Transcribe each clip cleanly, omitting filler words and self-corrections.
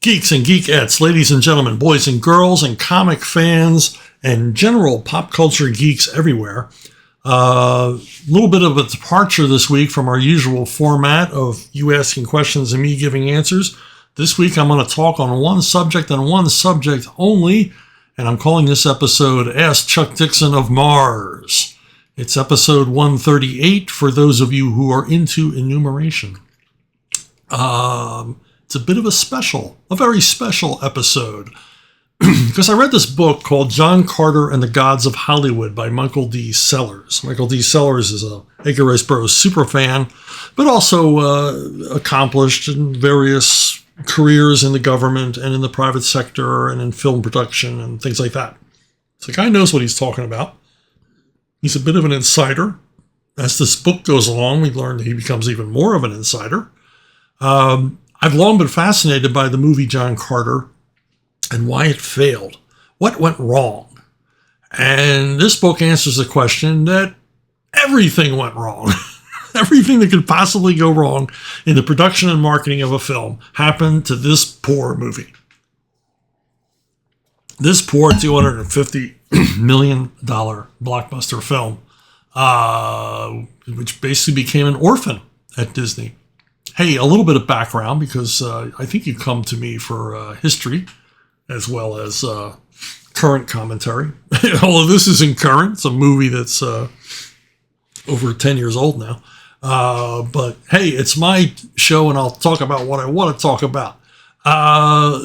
Geeks and geekettes, ladies and gentlemen, boys and girls, and comic fans, and general pop culture geeks everywhere. A little bit of a departure this week from our usual format of you asking questions and me giving answers. This week I'm going to talk on one subject and one subject only, and I'm calling this episode Ask Chuck Dixon of Mars. It's episode 138 for those of you who are into enumeration. It's a bit of a very special episode, because I read this book called John Carter and the Gods of Hollywood by Michael D. Sellers. Michael D. Sellers is a Edgar Rice Burroughs super fan, but also accomplished in various careers in the government and in the private sector and in film production and things like that. So the guy knows what he's talking about. He's a bit of an insider. As this book goes along, we learn that he becomes even more of an insider. I've long been fascinated by the movie John Carter and why it failed. What went wrong? And this book answers the question that everything went wrong. Everything that could possibly go wrong in the production and marketing of a film happened to this poor movie. This poor $250 million blockbuster film, which basically became an orphan at Disney. Hey, a little bit of background, because I think you come to me for history as well as current commentary. All of this isn't current. It's a movie that's over 10 years old now. But hey, it's my show, and I'll talk about what I want to talk about.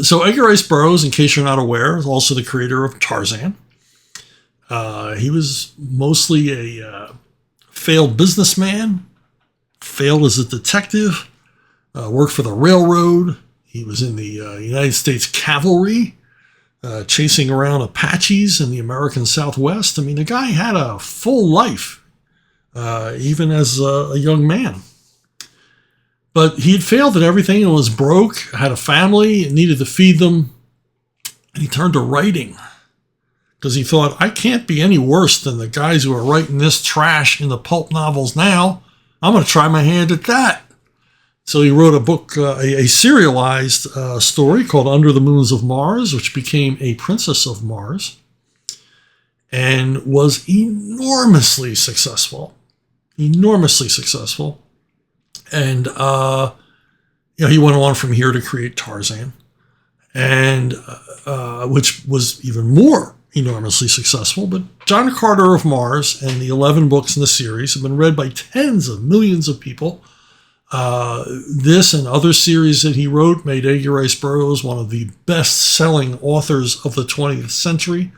So Edgar Rice Burroughs, in case you're not aware, is also the creator of Tarzan. He was mostly a failed businessman, failed as a detective, worked for the railroad. He was in the United States Cavalry, chasing around Apaches in the American Southwest. I mean, the guy had a full life, even as a young man. But he had failed at everything and was broke, had a family, and needed to feed them. And he turned to writing, because he thought, I can't be any worse than the guys who are writing this trash in the pulp novels now. I'm going to try my hand at that. So he wrote a book, a serialized story called Under the Moons of Mars, which became A Princess of Mars, and was enormously successful. Enormously successful. And he went on from here to create Tarzan, and which was even more enormously successful. But John Carter of Mars and the 11 books in the series have been read by tens of millions of people. This and other series that he wrote made Edgar Rice Burroughs one of the best-selling authors of the 20th century.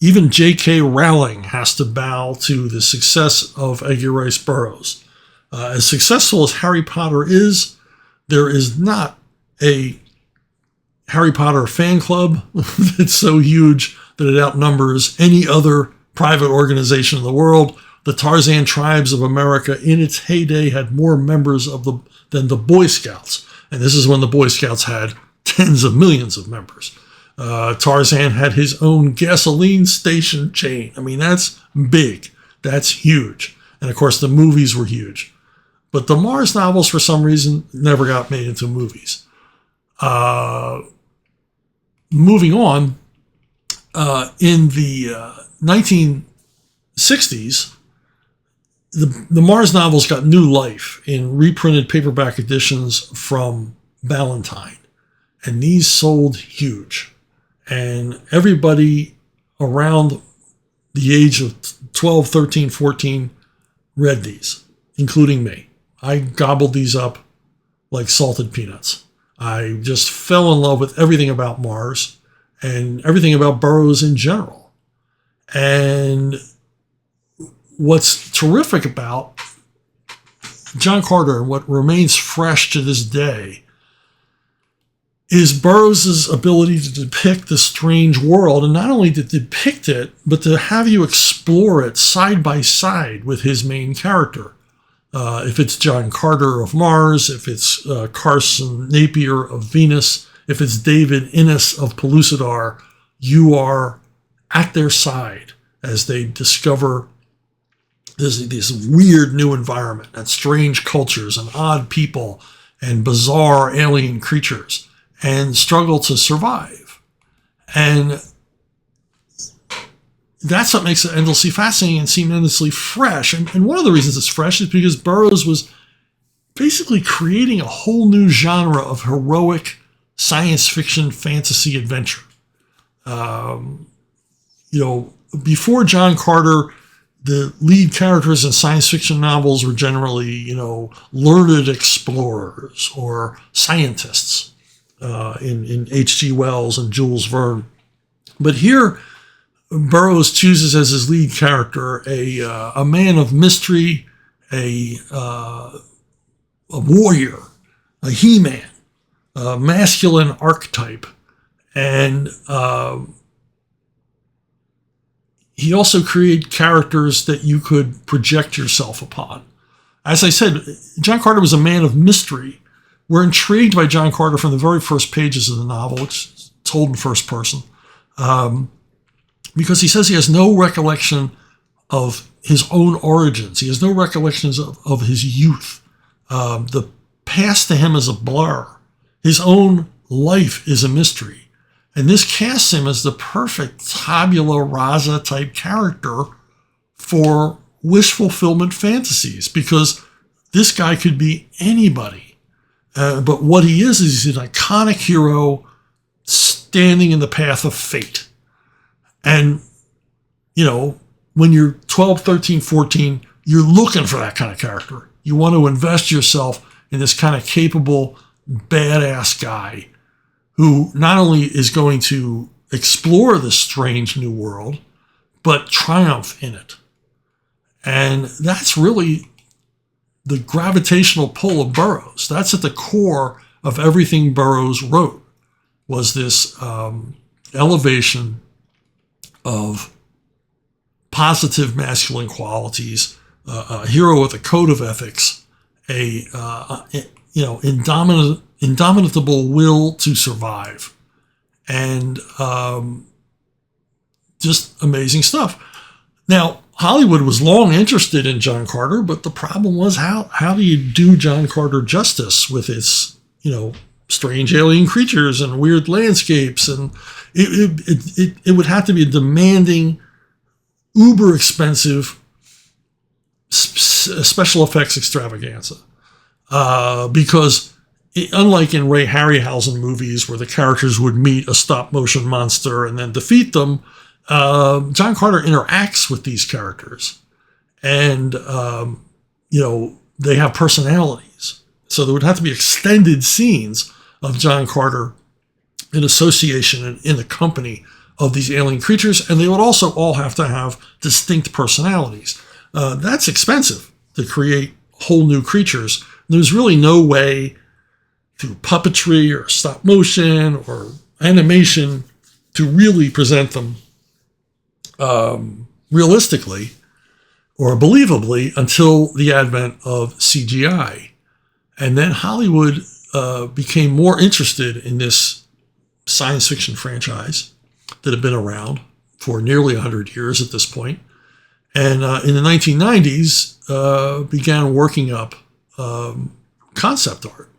Even J.K. Rowling has to bow to the success of Edgar Rice Burroughs. As successful as Harry Potter is, there is not a Harry Potter fan club that's so huge that it outnumbers any other private organization in the world. The Tarzan Tribes of America in its heyday had more members than the Boy Scouts. And this is when the Boy Scouts had tens of millions of members. Tarzan had his own gasoline station chain. I mean, that's big. That's huge. And of course, the movies were huge. But the Mars novels, for some reason, never got made into movies. Moving on, in the 1960s, the Mars novels got new life in reprinted paperback editions from Ballantine. And these sold huge. And everybody around the age of 12, 13, 14 read these, including me. I gobbled these up like salted peanuts. I just fell in love with everything about Mars and everything about Burroughs in general. And what's terrific about John Carter and what remains fresh to this day is Burroughs' ability to depict this strange world, and not only to depict it, but to have you explore it side by side with his main character. If it's John Carter of Mars, if it's Carson Napier of Venus, if it's David Innes of Pellucidar, you are at their side as they discover this weird new environment and strange cultures and odd people and bizarre alien creatures and struggle to survive. And that's what makes it endlessly fascinating and seem endlessly fresh. And one of the reasons it's fresh is because Burroughs was basically creating a whole new genre of heroic science fiction fantasy adventure. Before John Carter, the lead characters in science fiction novels were generally, learned explorers or scientists in H.G. Wells and Jules Verne. But here, Burroughs chooses as his lead character a man of mystery, a warrior, a he-man, a masculine archetype, and he also created characters that you could project yourself upon. As I said, John Carter was a man of mystery. We're intrigued by John Carter from the very first pages of the novel, which is told in first person, because he says he has no recollection of his own origins. He has no recollections of his youth. The past to him is a blur. His own life is a mystery. And this casts him as the perfect tabula rasa type character for wish fulfillment fantasies, because this guy could be anybody. But what he is he's an iconic hero standing in the path of fate. And, when you're 12, 13, 14, you're looking for that kind of character. You want to invest yourself in this kind of capable, badass guy who not only is going to explore this strange new world, but triumph in it. And that's really the gravitational pull of Burroughs. That's at the core of everything Burroughs wrote, was this elevation of positive masculine qualities, a hero with a code of ethics, indomitable will to survive, and just amazing stuff. Now, Hollywood was long interested in John Carter, but the problem was how do you do John Carter justice with his, strange alien creatures and weird landscapes, and it would have to be a demanding, uber expensive special effects extravaganza, because unlike in Ray Harryhausen movies where the characters would meet a stop motion monster and then defeat them, John Carter interacts with these characters, and they have personalities. So there would have to be extended scenes of John Carter in association and in the company of these alien creatures, and they would also all have to have distinct personalities. That's expensive to create whole new creatures. There's really no way through puppetry or stop motion or animation to really present them realistically or believably until the advent of CGI. And then Hollywood became more interested in this science fiction franchise that had been around for nearly 100 years at this point. And in the 1990s, began working up concept art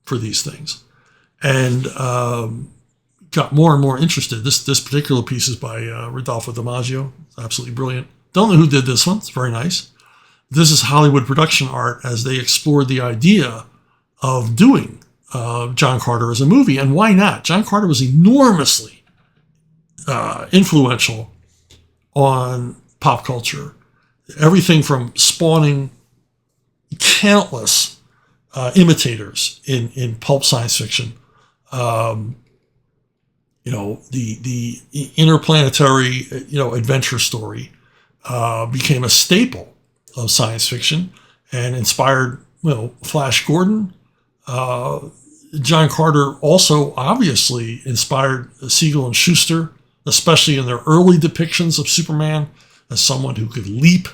for these things, and got more and more interested. This particular piece is by Rodolfo DiMaggio. It's absolutely brilliant. Don't know who did this one. It's very nice. This is Hollywood production art as they explored the idea of doing John Carter as a movie. And why not? John Carter was enormously influential on pop culture. Everything from spawning countless imitators in pulp science fiction. The interplanetary, adventure story became a staple of science fiction and inspired, Flash Gordon. John Carter also obviously inspired Siegel and Schuster, especially in their early depictions of Superman as someone who could leap,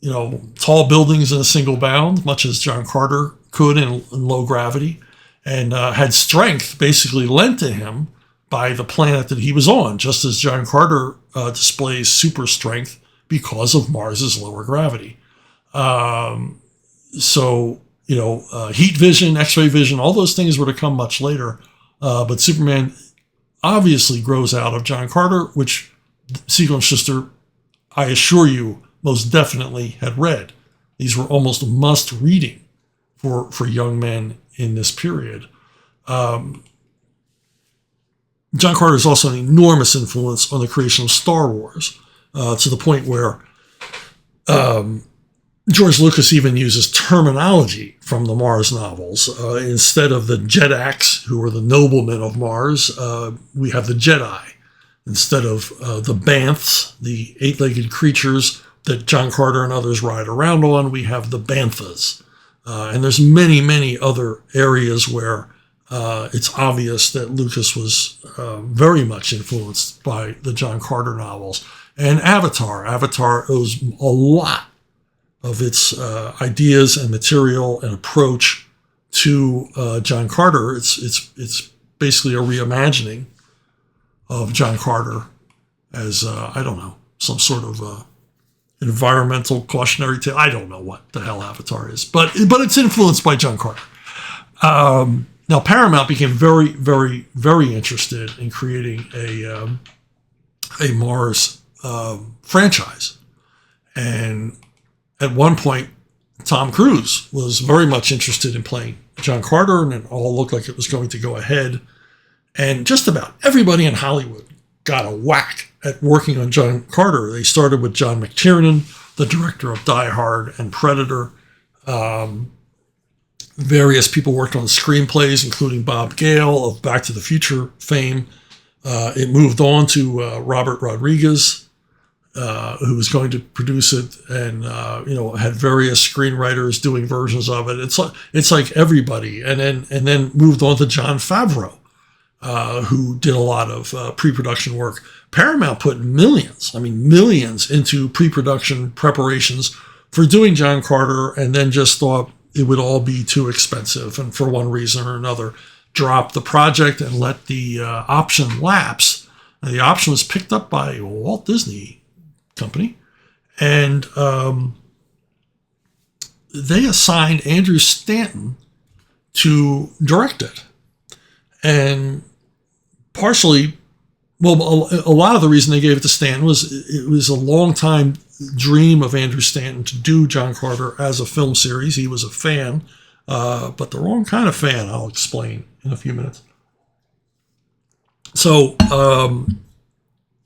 tall buildings in a single bound, much as John Carter could in low gravity, and had strength basically lent to him by the planet that he was on, just as John Carter displays super strength because of Mars's lower gravity. So heat vision, X-ray vision, all those things were to come much later. But Superman obviously grows out of John Carter, which Siegel and Schuster, I assure you, most definitely had read. These were almost must reading for young men in this period. John Carter is also an enormous influence on the creation of Star Wars, to the point where George Lucas even uses terminology from the Mars novels. Instead of the Jedaks, who were the noblemen of Mars, we have the Jedi. Instead of the Banths, the eight-legged creatures that John Carter and others ride around on, we have the Banthas. And there's many, many other areas where it's obvious that Lucas was very much influenced by the John Carter novels. And Avatar owes a lot of its ideas and material and approach to John Carter. It's basically a reimagining of John Carter as some sort of environmental cautionary tale. I don't know what the hell Avatar is, but it's influenced by John Carter. Now Paramount became very, very, very interested in creating a Mars franchise, and at one point, Tom Cruise was very much interested in playing John Carter, and it all looked like it was going to go ahead. And just about everybody in Hollywood got a whack at working on John Carter. They started with John McTiernan, the director of Die Hard and Predator. Various people worked on screenplays, including Bob Gale of Back to the Future fame. It moved on to Robert Rodriguez, who was going to produce it, and had various screenwriters doing versions of it. It's like everybody, and then moved on to Jon Favreau, who did a lot of pre-production work. Paramount put millions into pre-production preparations for doing John Carter, and then just thought it would all be too expensive, and for one reason or another, dropped the project and let the option lapse. And the option was picked up by Walt Disney Company, and they assigned Andrew Stanton to direct it. And partially, a lot of the reason they gave it to Stanton was it was a long time dream of Andrew Stanton to do John Carter as a film series. He was a fan, but the wrong kind of fan. I'll explain in a few minutes. So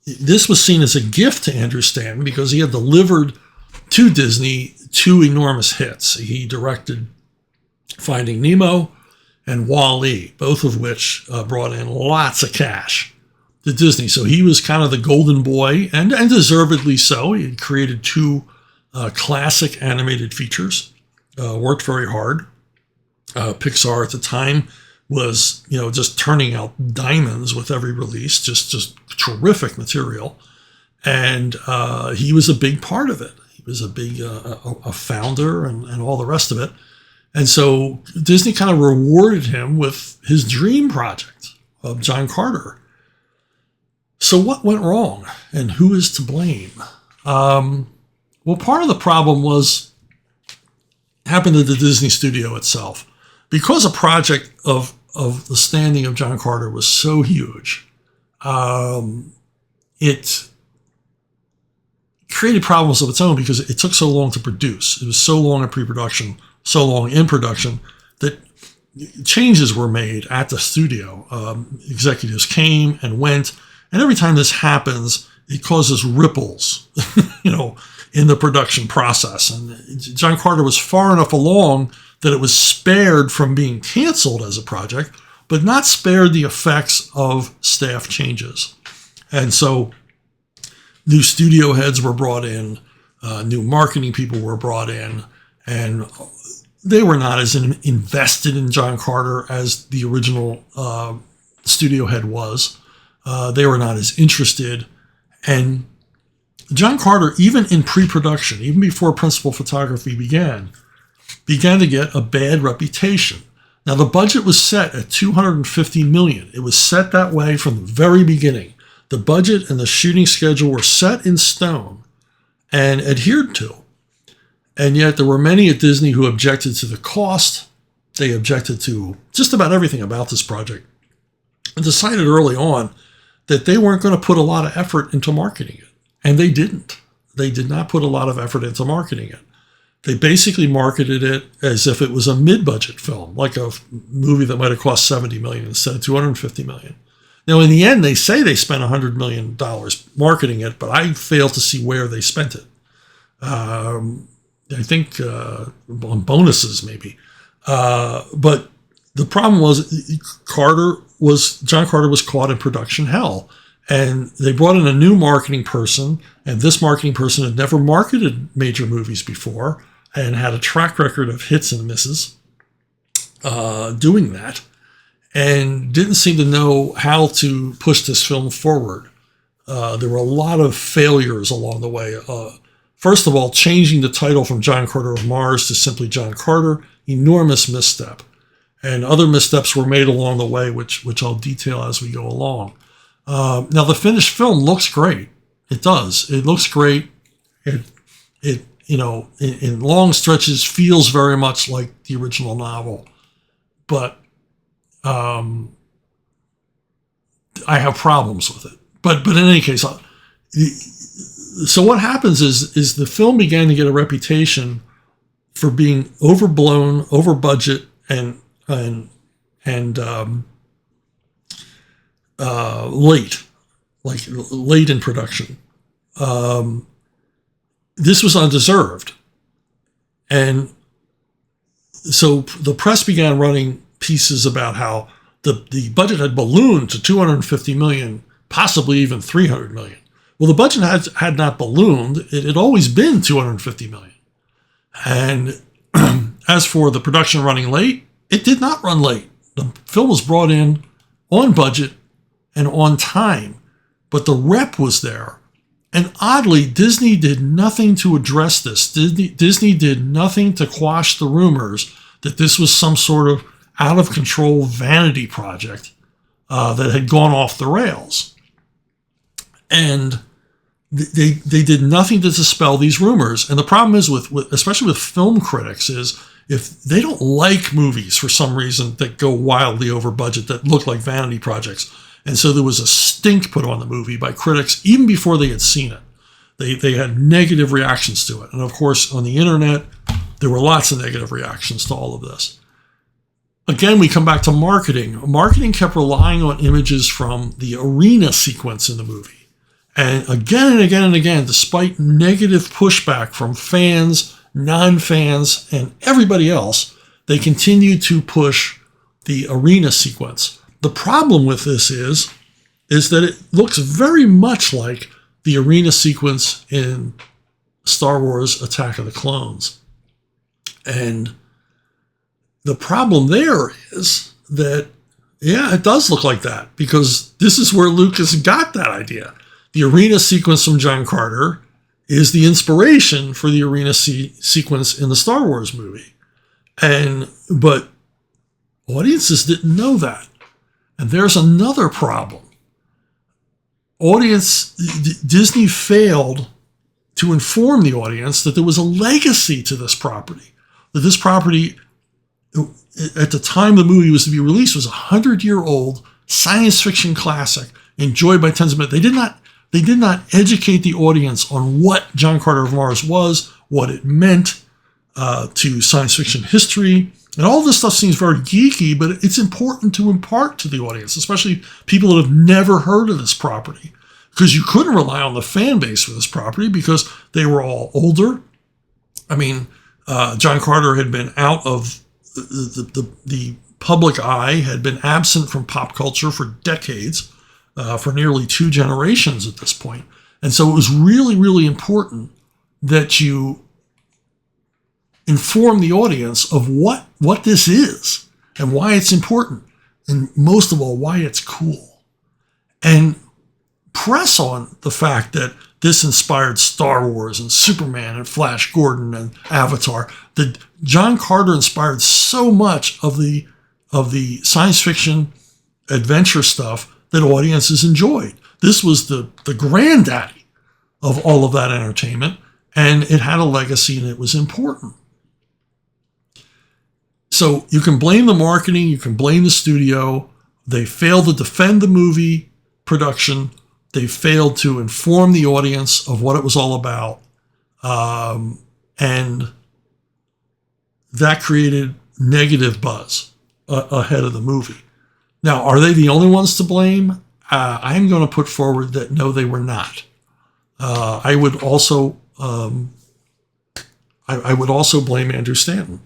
this was seen as a gift to Andrew Stanton because he had delivered to Disney two enormous hits. He directed Finding Nemo and Wall-E, both of which brought in lots of cash to Disney. So he was kind of the golden boy, and deservedly so. He had created two classic animated features, worked very hard. Pixar at the time was, just turning out diamonds with every release, just terrific material. And he was a big part of it. He was a big a founder and all the rest of it. And so Disney kind of rewarded him with his dream project of John Carter. So what went wrong, and who is to blame? Well, part of the problem happened to the Disney studio itself. Because a project of the standing of John Carter was so huge, it created problems of its own because it took so long to produce. It was so long in pre-production, so long in production, that changes were made at the studio. Executives came and went, and every time this happens, it causes ripples, in the production process. And John Carter was far enough along that it was spared from being canceled as a project, but not spared the effects of staff changes. And so new studio heads were brought in, new marketing people were brought in, and they were not as invested in John Carter as the original studio head was. They were not as interested. And John Carter, even in pre-production, even before principal photography began to get a bad reputation. Now, the budget was set at $250 million. It was set that way from the very beginning. The budget and the shooting schedule were set in stone and adhered to. And yet there were many at Disney who objected to the cost. They objected to just about everything about this project and decided early on that they weren't going to put a lot of effort into marketing it. And they didn't. They did not put a lot of effort into marketing it. They basically marketed it as if it was a mid-budget film, like a movie that might have cost $70 million instead of $250 million. Now, in the end, they say they spent $100 million marketing it, but I fail to see where they spent it. I think on bonuses, maybe. But the problem was John Carter was caught in production hell. And they brought in a new marketing person, and this marketing person had never marketed major movies before and had a track record of hits and misses doing that, and didn't seem to know how to push this film forward. There were a lot of failures along the way. First of all, changing the title from John Carter of Mars to simply John Carter, enormous misstep. And other missteps were made along the way, which I'll detail as we go along. Now, the finished film looks great. It does. It looks great. It in long stretches feels very much like the original novel. But I have problems with it. But in any case, so what happens is the film began to get a reputation for being overblown, over budget, and late in production. This was undeserved. And so the press began running pieces about how the budget had ballooned to $250 million, possibly even $300 million. Well, the budget had not ballooned. It had always been $250 million. And as for the production running late, it did not run late. The film was brought in on budget and on time, but the rep was there. And oddly, Disney did nothing to address this. Disney did nothing to quash the rumors that this was some sort of out-of-control vanity project that had gone off the rails. And they did nothing to dispel these rumors. And the problem is, especially with film critics, is if they don't like movies for some reason that go wildly over budget, that look like vanity projects. And so there was a stink put on the movie by critics even before they had seen it. They had negative reactions to it. And of course, on the internet, there were lots of negative reactions to all of this. Again, we come back to marketing. Marketing kept relying on images from the arena sequence in the movie. And again and again and again, despite negative pushback from fans, non-fans, and everybody else, they continued to push the arena sequence. The problem with this is that it looks very much like the arena sequence in Star Wars Attack of the Clones. And the problem there is that, yeah, it does look like that, because this is where Lucas got that idea. The arena sequence from John Carter is the inspiration for the arena sequence in the Star Wars movie. But audiences didn't know that. And there's another problem. Disney failed to inform the audience that there was a legacy to this property. That this property, at the time the movie was to be released, was a 100-year-old science fiction classic enjoyed by tens of millions. They did not educate the audience on what John Carter of Mars was, what it meant to science fiction history. And all this stuff seems very geeky, but it's important to impart to the audience, especially people that have never heard of this property. Because you couldn't rely on the fan base for this property because they were all older. I mean, John Carter had been out of the public eye, had been absent from pop culture for decades, for nearly 2 generations at this point. And so it was really, really important that you inform the audience of what this is and why it's important, and most of all, why it's cool. And press on the fact that this inspired Star Wars and Superman and Flash Gordon and Avatar. That John Carter inspired so much of the science fiction adventure stuff that audiences enjoyed. This was the granddaddy of all of that entertainment. and it had a legacy and it was important. So you can blame the marketing, you can blame the studio. They failed to defend the movie production. They failed to inform the audience of what it was all about. And that created negative buzz ahead of the movie. Now, are they the only ones to blame? I'm going to put forward that no, they were not. I would also blame Andrew Stanton.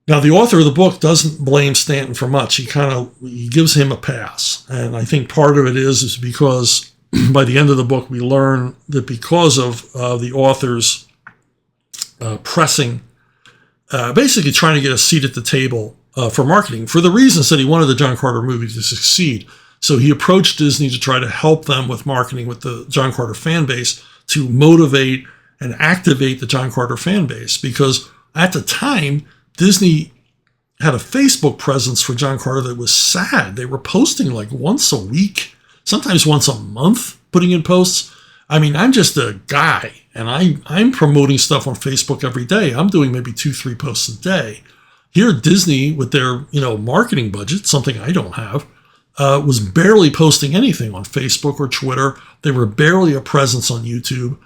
Now, the author of the book doesn't blame Stanton for much. He gives him a pass. And I think part of it is because by the end of the book, we learn that because of the author's pressing, basically trying to get a seat at the table for marketing, for the reasons that he wanted the John Carter movie to succeed. So he approached Disney to try to help them with marketing with the John Carter fan base, to motivate and activate the John Carter fan base. Because at the time, Disney had a Facebook presence for John Carter that was sad. They were posting like once a week, sometimes once a month, putting in posts. I mean, I'm just a guy, and I'm promoting stuff on Facebook every day. I'm doing maybe 2-3 posts a day. Here at Disney, with their marketing budget, something I don't have, was barely posting anything on Facebook or Twitter. They were barely a presence on YouTube.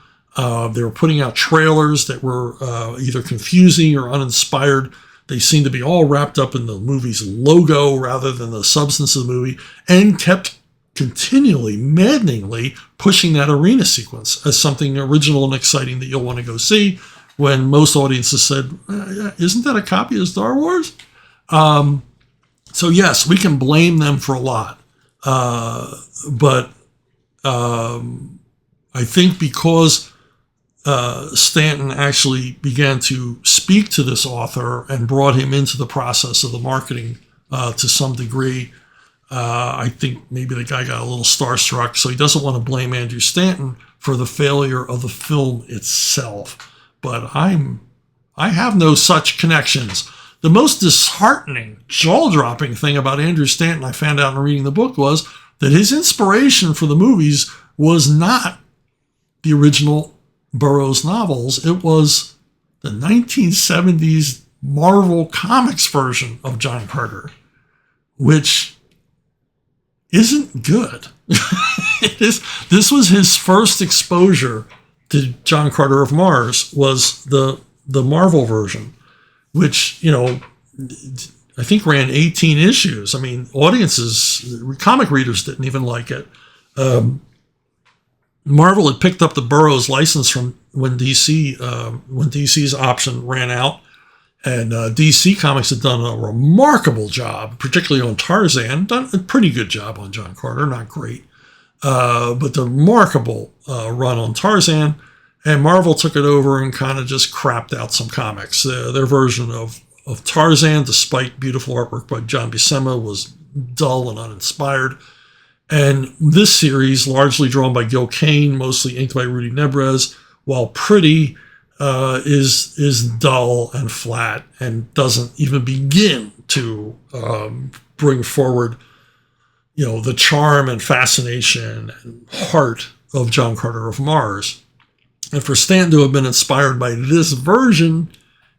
They were putting out trailers that were either confusing or uninspired. They seemed to be all wrapped up in the movie's logo rather than the substance of the movie, and kept continually, maddeningly pushing that arena sequence as something original and exciting that you'll want to go see, when most audiences said, isn't that a copy of Star Wars? So yes, we can blame them for a lot. But I think because Stanton actually began to speak to this author and brought him into the process of the marketing to some degree, I think maybe the guy got a little starstruck, so he doesn't want to blame Andrew Stanton for the failure of the film itself. But I have no such connections. The most disheartening, jaw-dropping thing about Andrew Stanton I found out in reading the book was that his inspiration for the movies was not the original Burroughs novels. It was the 1970s Marvel Comics version of John Carter, which isn't good. This was his first exposure to John Carter of Mars, was the Marvel version, which, I think ran 18 issues. I mean, audiences, comic readers didn't even like it. Marvel had picked up the Burroughs license from when DC's option ran out. And DC Comics had done a remarkable job, particularly on Tarzan, done a pretty good job on John Carter, not great, but the remarkable run on Tarzan. And Marvel took it over and kind of just crapped out some comics. Their version of Tarzan, despite beautiful artwork by John Buscema, was dull and uninspired. And this series, largely drawn by Gil Kane, mostly inked by Rudy Nebres, while pretty, is dull and flat and doesn't even begin to bring forward, the charm and fascination and heart of John Carter of Mars. And for Stanton to have been inspired by this version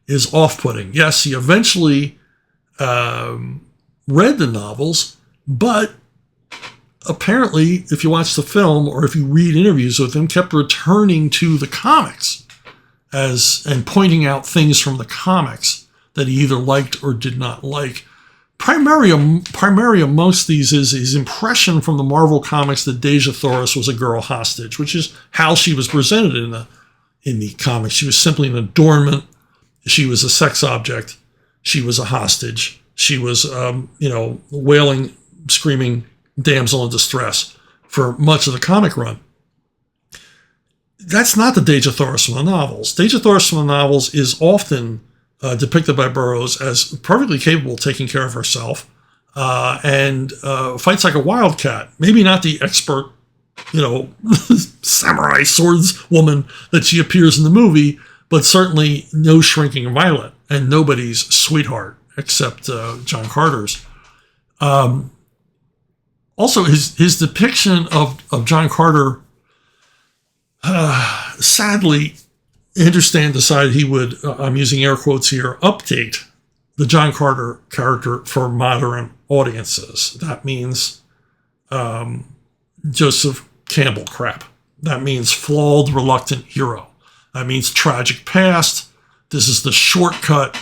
is off-putting. Yes, he eventually read the novels, but apparently, if you watch the film or if you read interviews with him, kept returning to the comics and pointing out things from the comics that he either liked or did not like. Primary amongst these is his impression from the Marvel comics that Deja Thoris was a girl hostage, which is how she was presented in the comics. She was simply an adornment. She was a sex object. She was a hostage. She was, wailing, screaming damsel in distress for much of the comic run. That's not the Deja Thoris from the novels. Deja Thoris from the novels is often depicted by Burroughs as perfectly capable of taking care of herself and fights like a wildcat. Maybe not the expert, samurai swordswoman that she appears in the movie, but certainly no shrinking violet and nobody's sweetheart except John Carter's. Also, his depiction of John Carter, sadly, Hinderstan decided he would, I'm using air quotes here, update the John Carter character for modern audiences. That means Joseph Campbell crap. That means flawed, reluctant hero. That means tragic past. This is the shortcut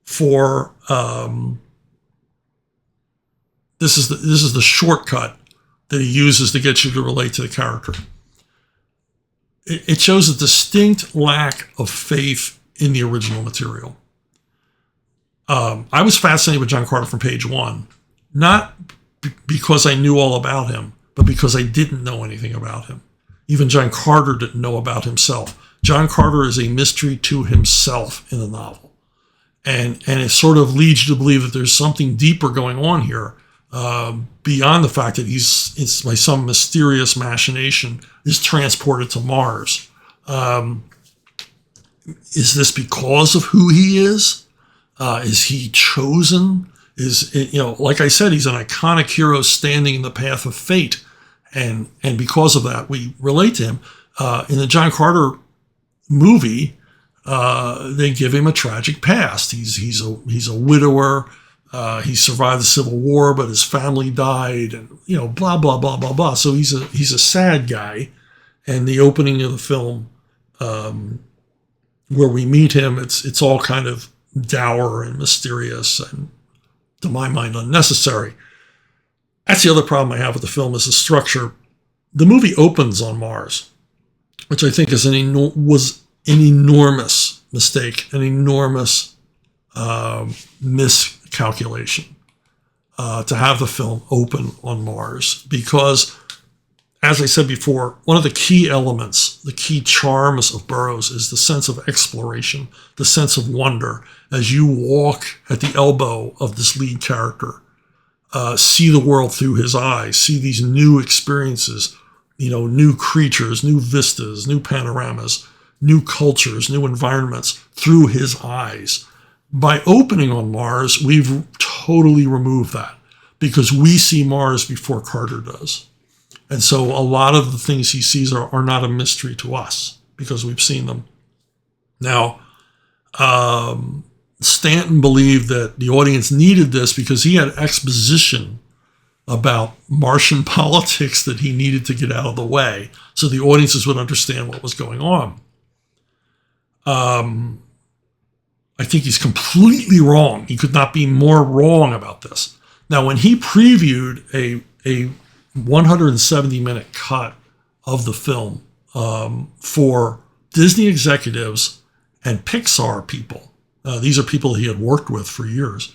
for this is the shortcut that he uses to get you to relate to the character. It shows a distinct lack of faith in the original material. I was fascinated with John Carter from page one, not because I knew all about him, but because I didn't know anything about him. Even John Carter didn't know about himself. John Carter is a mystery to himself in the novel. And it sort of leads you to believe that there's something deeper going on here, beyond the fact that it's by some mysterious machination is transported to Mars. Is this because of who he is? Is he chosen? Like I said, he's an iconic hero standing in the path of fate. And because of that, we relate to him. In the John Carter movie, they give him a tragic past. He's a widower. He survived the Civil War, but his family died, and blah blah blah blah blah. So he's a sad guy. And the opening of the film, where we meet him, it's all kind of dour and mysterious, and to my mind, unnecessary. That's the other problem I have with the film is the structure. The movie opens on Mars, which I think was an enormous mistake, an enormous miscalculation to have the film open on Mars. Because, as I said before, one of the key elements, the key charms of Burroughs is the sense of exploration, the sense of wonder as you walk at the elbow of this lead character. See the world through his eyes, see these new experiences, new creatures, new vistas, new panoramas, new cultures, new environments through his eyes. By opening on Mars, we've totally removed that because we see Mars before Carter does. And so a lot of the things he sees are not a mystery to us because we've seen them. Now, Stanton believed that the audience needed this because he had exposition about Martian politics that he needed to get out of the way so the audiences would understand what was going on. I think he's completely wrong. He could not be more wrong about this. Now, when he previewed a 170-minute cut of the film for Disney executives and Pixar people, these are people he had worked with for years.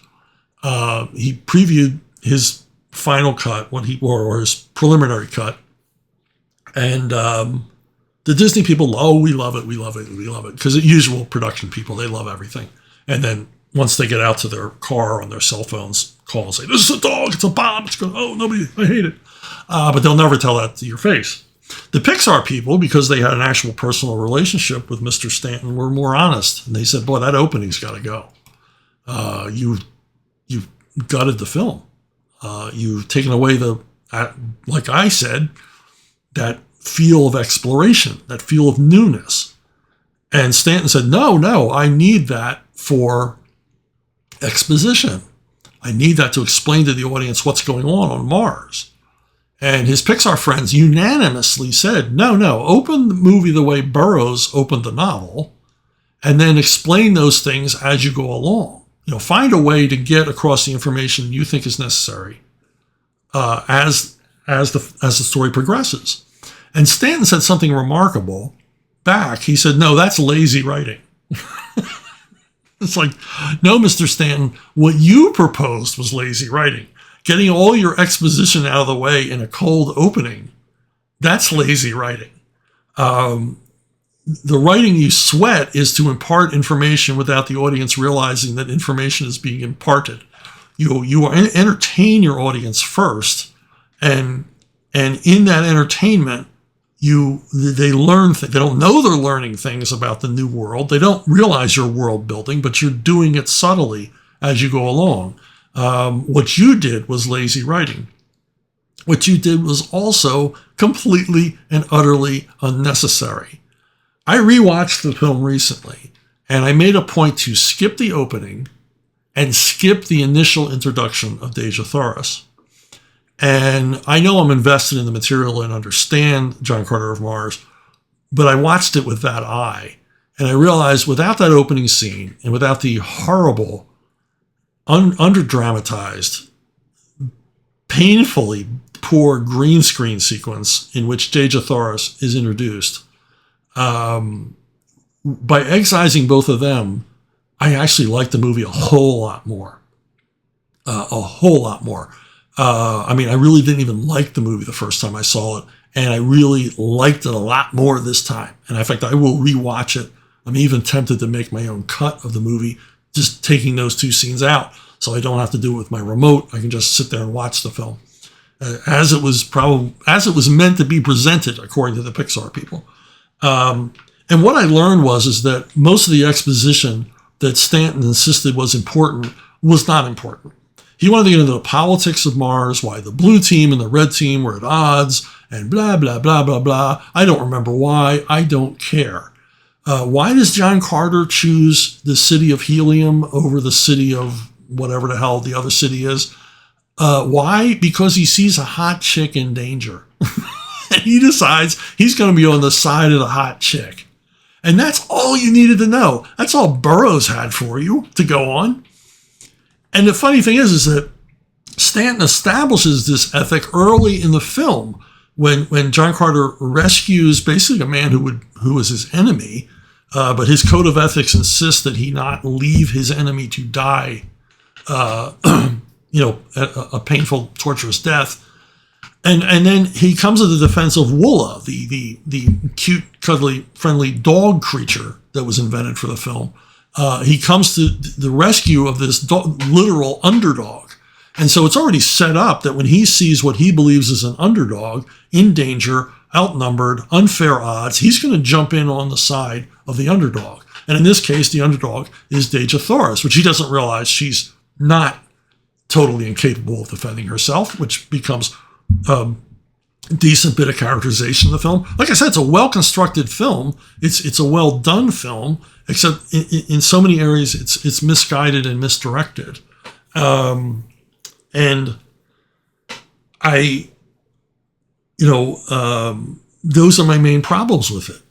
He previewed his final cut, or his preliminary cut, and the Disney people, we love it, we love it, we love it, because the usual production people, they love everything. And then once they get out to their car on their cell phones, call and say, "This is a dog, it's a bomb, it's good. Oh, nobody, I hate it." But they'll never tell that to your face. The Pixar people, because they had an actual personal relationship with Mr. Stanton, were more honest. And they said, "Boy, that opening's got to go. You've gutted the film. You've taken away like I said, that feel of exploration, that feel of newness." And Stanton said, no, I need that for exposition. I need that to explain to the audience what's going on Mars. And his Pixar friends unanimously said, no, open the movie the way Burroughs opened the novel, and then explain those things as you go along. Find a way to get across the information you think is necessary as the story progresses. And Stanton said something remarkable back. He said, "No, that's lazy writing." It's like, no, Mr. Stanton, what you proposed was lazy writing. Getting all your exposition out of the way in a cold opening, that's lazy writing. The writing you sweat is to impart information without the audience realizing that information is being imparted. You entertain your audience first, and in that entertainment, they learn things. They don't know they're learning things about the new world. They don't realize you're world building, but you're doing it subtly as you go along. What you did was lazy writing. What you did was also completely and utterly unnecessary. I rewatched the film recently, and I made a point to skip the opening and skip the initial introduction of Dejah Thoris. And I know I'm invested in the material and understand John Carter of Mars, but I watched it with that eye. And I realized without that opening scene and without the horrible, under-dramatized, painfully poor green screen sequence in which Dejah Thoris is introduced, by excising both of them, I actually liked the movie a whole lot more. A whole lot more. I mean, I really didn't even like the movie the first time I saw it, and I really liked it a lot more this time. And in fact, I will rewatch it. I'm even tempted to make my own cut of the movie, just taking those two scenes out, so I don't have to do it with my remote. I can just sit there and watch the film as it was meant to be presented, according to the Pixar people. And what I learned is that most of the exposition that Stanton insisted was important was not important. He wanted to get into the politics of Mars, why the blue team and the red team were at odds, and blah, blah, blah, blah, blah. I don't remember why. I don't care. Why does John Carter choose the city of Helium over the city of whatever the hell the other city is? Why? Because he sees a hot chick in danger. And he decides he's going to be on the side of the hot chick. And that's all you needed to know. That's all Burroughs had for you to go on. And the funny thing is that Stanton establishes this ethic early in the film when John Carter rescues basically a man who was his enemy, but his code of ethics insists that he not leave his enemy to die, a painful, torturous death. And then he comes to the defense of Woola, the cute, cuddly, friendly dog creature that was invented for the film. He comes to the rescue of this literal underdog. And so it's already set up that when he sees what he believes is an underdog in danger, outnumbered, unfair odds, he's going to jump in on the side of the underdog. And in this case, the underdog is Dejah Thoris, which he doesn't realize she's not totally incapable of defending herself, which becomes decent bit of characterization in the film. Like I said, it's a well-constructed film. It's a well-done film, except in so many areas it's misguided and misdirected. And those are my main problems with it.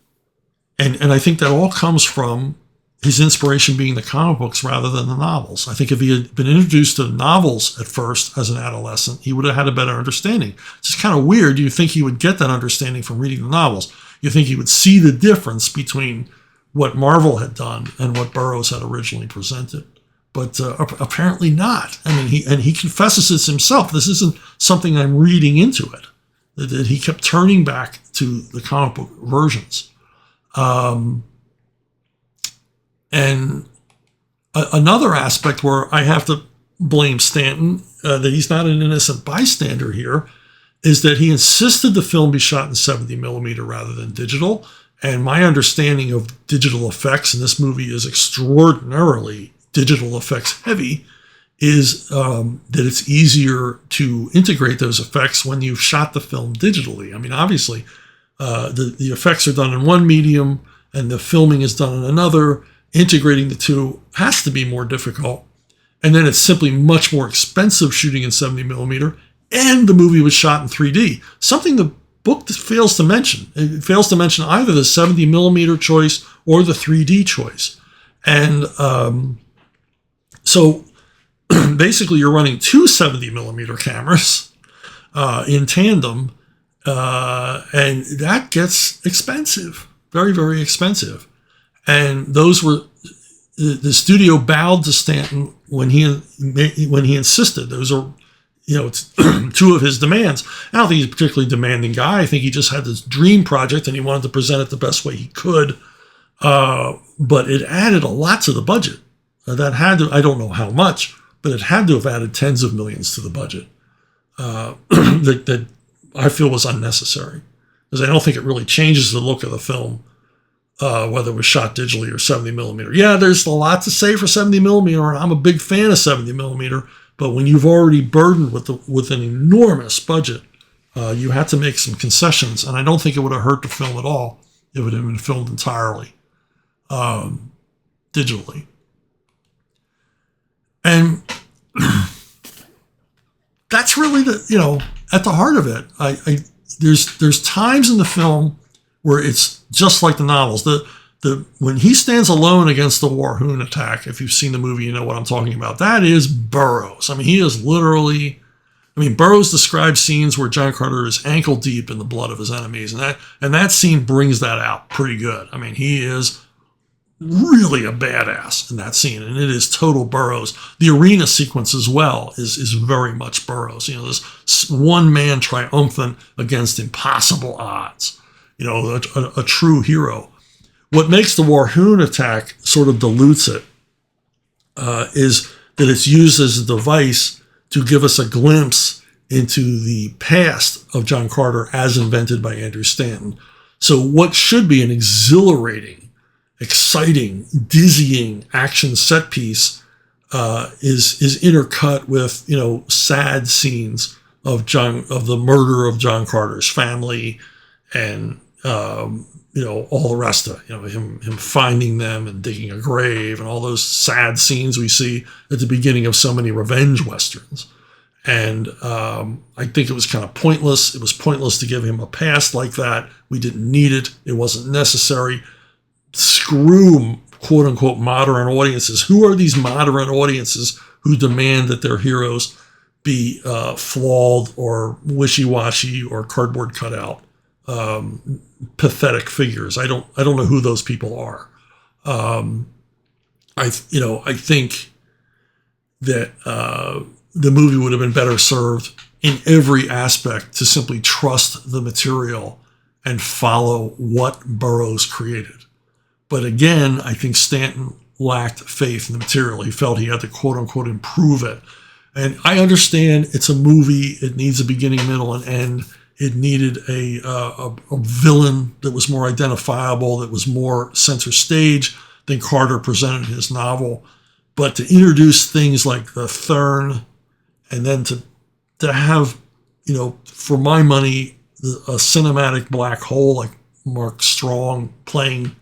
And I think that all comes from his inspiration being the comic books rather than the novels. I think if he had been introduced to novels at first as an adolescent, he would have had a better understanding. It's just kind of weird. You think he would get that understanding from reading the novels. You think he would see the difference between what Marvel had done and what Burroughs had originally presented. But apparently not. I mean, he confesses this himself. This isn't something I'm reading into it. That he kept turning back to the comic book versions. And another aspect where I have to blame Stanton, that he's not an innocent bystander here, is that he insisted the film be shot in 70 millimeter rather than digital. And my understanding of digital effects, and this movie is extraordinarily digital effects heavy, is that it's easier to integrate those effects when you've shot the film digitally. I mean, obviously, the effects are done in one medium and the filming is done in another. Integrating the two has to be more difficult. And then it's simply much more expensive shooting in 70 millimeter. And the movie was shot in 3D, something the book fails to mention. It fails to mention either the 70 millimeter choice or the 3D choice. And so basically you're running two 70 millimeter cameras in tandem. And that gets expensive, very, very expensive. And those were, the studio bowed to Stanton when he insisted. Those are, two of his demands. I don't think he's a particularly demanding guy. I think he just had this dream project and he wanted to present it the best way he could. But it added a lot to the budget. That had to, I don't know how much, but it had to have added tens of millions to the budget that I feel was unnecessary. Because I don't think it really changes the look of the film. Whether it was shot digitally or 70 millimeter. Yeah, there's a lot to say for 70 millimeter, and I'm a big fan of 70 millimeter, but when you've already burdened with an enormous budget, you had to make some concessions, and I don't think it would have hurt the film at all if it had been filmed entirely digitally. And that's really at the heart of it. There's times in the film where it's just like the novels. When he stands alone against the Warhoon attack, if you've seen the movie, you know what I'm talking about. That is Burroughs. I mean, he is literally. I mean, Burroughs describes scenes where John Carter is ankle deep in the blood of his enemies, and that scene brings that out pretty good. I mean, he is really a badass in that scene, and it is total Burroughs. The arena sequence as well is very much Burroughs. This one man triumphant against impossible odds. A true hero. What makes the Warhoon attack sort of dilutes it is that it's used as a device to give us a glimpse into the past of John Carter as invented by Andrew Stanton. So what should be an exhilarating, exciting, dizzying action set piece is intercut with sad scenes of the murder of John Carter's family and all the rest of it. Him finding them and digging a grave and all those sad scenes we see at the beginning of so many revenge westerns. And I think it was kind of pointless. It was pointless to give him a past like that. We didn't need it. It wasn't necessary. Screw quote unquote modern audiences. Who are these modern audiences who demand that their heroes be flawed or wishy-washy or cardboard cutout? Pathetic figures. I don't know who those people are. I think that the movie would have been better served in every aspect to simply trust the material and follow what Burroughs created. But again, I think Stanton lacked faith in the material. He felt he had to quote unquote improve it. And I understand it's a movie. It needs a beginning, middle, and end. It needed a villain that was more identifiable, that was more center stage than Carter presented in his novel. But to introduce things like the Thurn, and then to have, for my money, a cinematic black hole like Mark Strong playing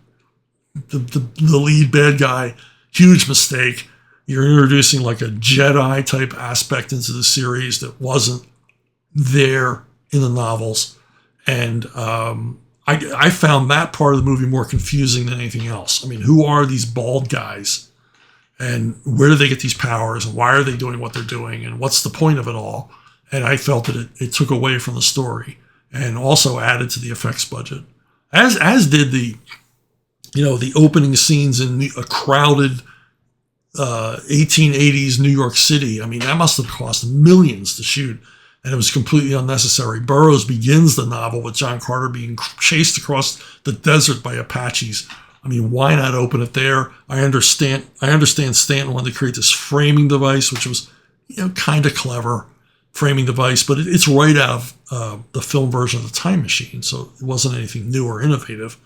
the lead bad guy, huge mistake. You're introducing like a Jedi type aspect into the series that wasn't there in the novels. And I found that part of the movie more confusing than anything else. I mean, who are these bald guys? And where do they get these powers? And why are they doing what they're doing? And what's the point of it all? And I felt that it took away from the story and also added to the effects budget. As did the opening scenes in a crowded 1880s New York City. I mean, that must have cost millions to shoot. And it was completely unnecessary. Burroughs begins the novel with John Carter being chased across the desert by Apaches. I mean, why not open it there? I understand Stanton wanted to create this framing device, which was, kind of clever framing device, but it's right out of the film version of The Time Machine, so it wasn't anything new or innovative.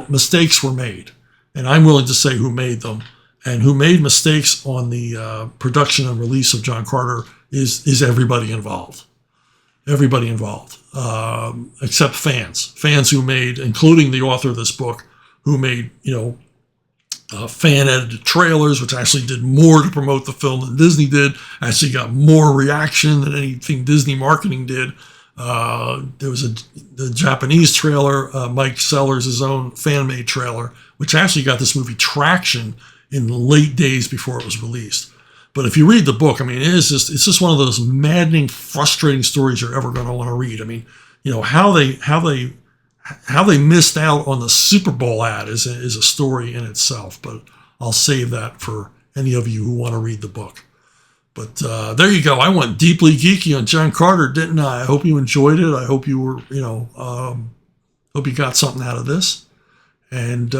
Mistakes were made, and I'm willing to say who made them. And who made mistakes on the production and release of John Carter is everybody involved. Everybody involved, except fans who made, including the author of this book, who made fan-edited trailers, which actually did more to promote the film than Disney did. Actually got more reaction than anything Disney marketing did. There was the Japanese trailer, Mike Sellers' own fan-made trailer, which actually got this movie traction in the late days before it was released. But if you read the book, I mean, it's just one of those maddening, frustrating stories you're ever going to want to read. I mean, how they missed out on the Super Bowl ad is a story in itself. But I'll save that for any of you who want to read the book. But there you go. I went deeply geeky on John Carter, didn't I? I hope you enjoyed it. I hope you were, hope you got something out of this. And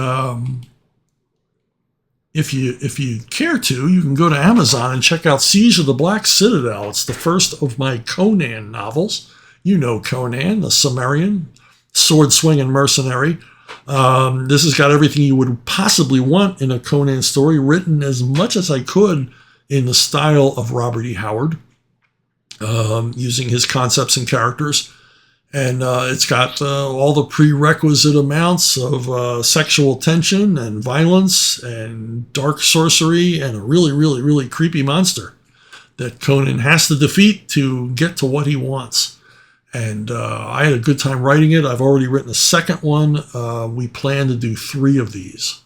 if you care to, you can go to Amazon and check out Siege of the Black Citadel. It's the first of my Conan novels. You know Conan, the Cimmerian, sword-swinging mercenary. This has got everything you would possibly want in a Conan story, written as much as I could in the style of Robert E. Howard. using his concepts and characters. And it's got all the prerequisite amounts of sexual tension and violence and dark sorcery and a really, really, really creepy monster that Conan has to defeat to get to what he wants. And I had a good time writing it. I've already written a second one. We plan to do 3 of these.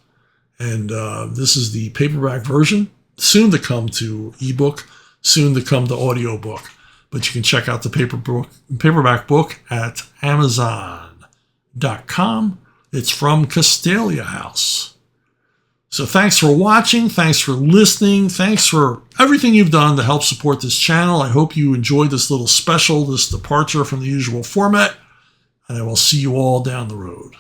And this is the paperback version, soon to come to ebook, soon to come to audiobook. But you can check out the paperback book at Amazon.com. It's from Castalia House. So thanks for watching. Thanks for listening. Thanks for everything you've done to help support this channel. I hope you enjoyed this little special, this departure from the usual format. And I will see you all down the road.